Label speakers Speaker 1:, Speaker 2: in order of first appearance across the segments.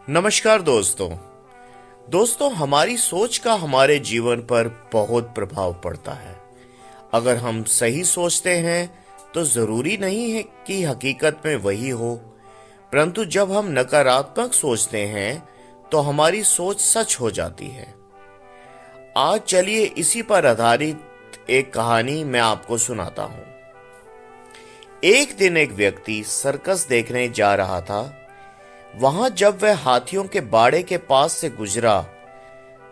Speaker 1: नमस्कार दोस्तों हमारी सोच का हमारे जीवन पर बहुत प्रभाव पड़ता है। अगर हम सही सोचते हैं तो जरूरी नहीं है कि हकीकत में वही हो, परंतु जब हम नकारात्मक सोचते हैं तो हमारी सोच सच हो जाती है। आज चलिए इसी पर आधारित एक कहानी मैं आपको सुनाता हूं। एक दिन एक व्यक्ति सर्कस देखने जा रहा था। वहां जब वह हाथियों के बाड़े के पास से गुजरा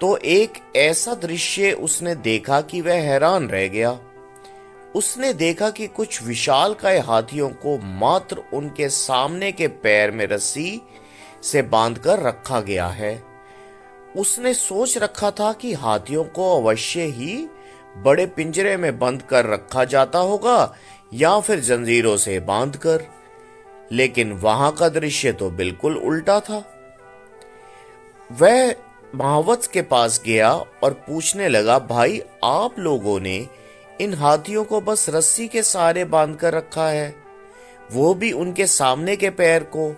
Speaker 1: तो एक ऐसा दृश्य उसने देखा कि वह हैरान रह गया। उसने देखा कि कुछ विशालकाय हाथियों को मात्र उनके सामने के पैर में रस्सी से बांधकर रखा गया है। उसने सोच रखा था कि हाथियों को अवश्य ही बड़े पिंजरे में बंद कर रखा जाता होगा या फिर जंजीरों से बांधकर, लेकिन वहां का दृश्य तो बिल्कुल उल्टा था। वह महावत के पास गया और पूछने लगा, भाई आप लोगों ने इन हाथियों को बस रस्सी के सहारे बांध कर रखा है, वो भी उनके सामने के पैर को।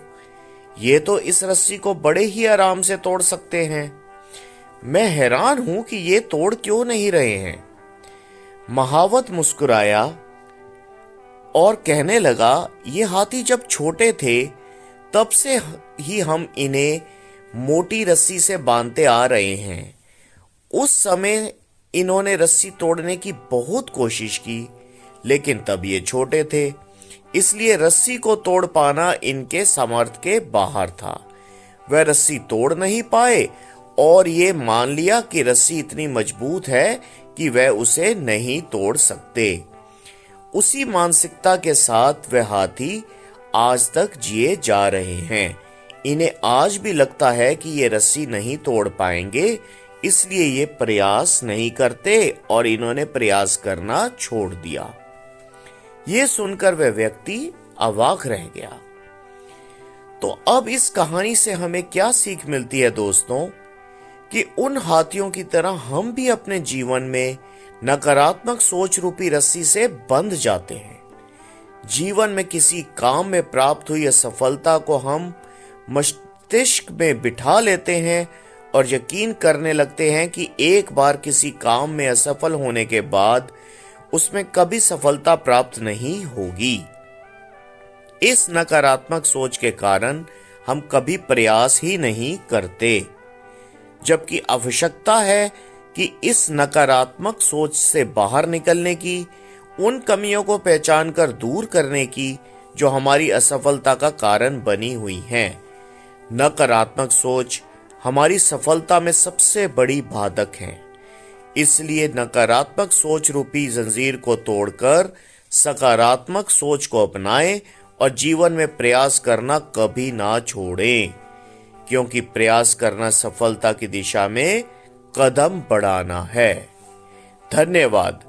Speaker 1: ये तो इस रस्सी को बड़े ही आराम से तोड़ सकते हैं। मैं हैरान हूं कि ये तोड़ क्यों नहीं रहे हैं। महावत मुस्कुराया और कहने लगा, ये हाथी जब छोटे थे तब से ही हम इन्हें मोटी रस्सी से बांधते आ रहे हैं। उस समय इन्होंने रस्सी तोड़ने की बहुत कोशिश की, लेकिन तब ये छोटे थे, इसलिए रस्सी को तोड़ पाना इनके सामर्थ्य के बाहर था। वह रस्सी तोड़ नहीं पाए और ये मान लिया कि रस्सी इतनी मजबूत है कि वह उसे नहीं तोड़ सकते। उसी मानसिकता के साथ वह हाथी आज तक जिए जा रहे हैं। इन्हें आज भी लगता है कि ये रस्सी नहीं तोड़ पाएंगे, इसलिए ये प्रयास नहीं करते और इन्होंने प्रयास करना छोड़ दिया। ये सुनकर वह व्यक्ति अवाक रह गया। तो अब इस कहानी से हमें क्या सीख मिलती है दोस्तों, कि उन हाथियों की तरह हम भी अपने जीवन में नकारात्मक सोच रूपी रस्सी से बंध जाते हैं। जीवन में किसी काम में प्राप्त हुई असफलता को हम मस्तिष्क में बिठा लेते हैं और यकीन करने लगते हैं कि एक बार किसी काम में असफल होने के बाद उसमें कभी सफलता प्राप्त नहीं होगी। इस नकारात्मक सोच के कारण हम कभी प्रयास ही नहीं करते, जबकि आवश्यकता है कि इस नकारात्मक सोच से बाहर निकलने की, उन कमियों को पहचान कर दूर करने की जो हमारी असफलता का कारण बनी हुई हैं। नकारात्मक सोच हमारी सफलता में सबसे बड़ी बाधक है। इसलिए नकारात्मक सोच रूपी जंजीर को तोड़कर सकारात्मक सोच को अपनाएं और जीवन में प्रयास करना कभी ना छोड़ें, क्योंकि प्रयास करना सफलता की दिशा में कदम बढ़ाना है। धन्यवाद।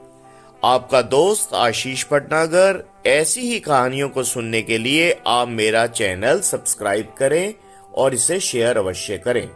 Speaker 1: आपका दोस्त आशीष भटनागर। ऐसी ही कहानियों को सुनने के लिए आप मेरा चैनल सब्सक्राइब करें और इसे शेयर अवश्य करें।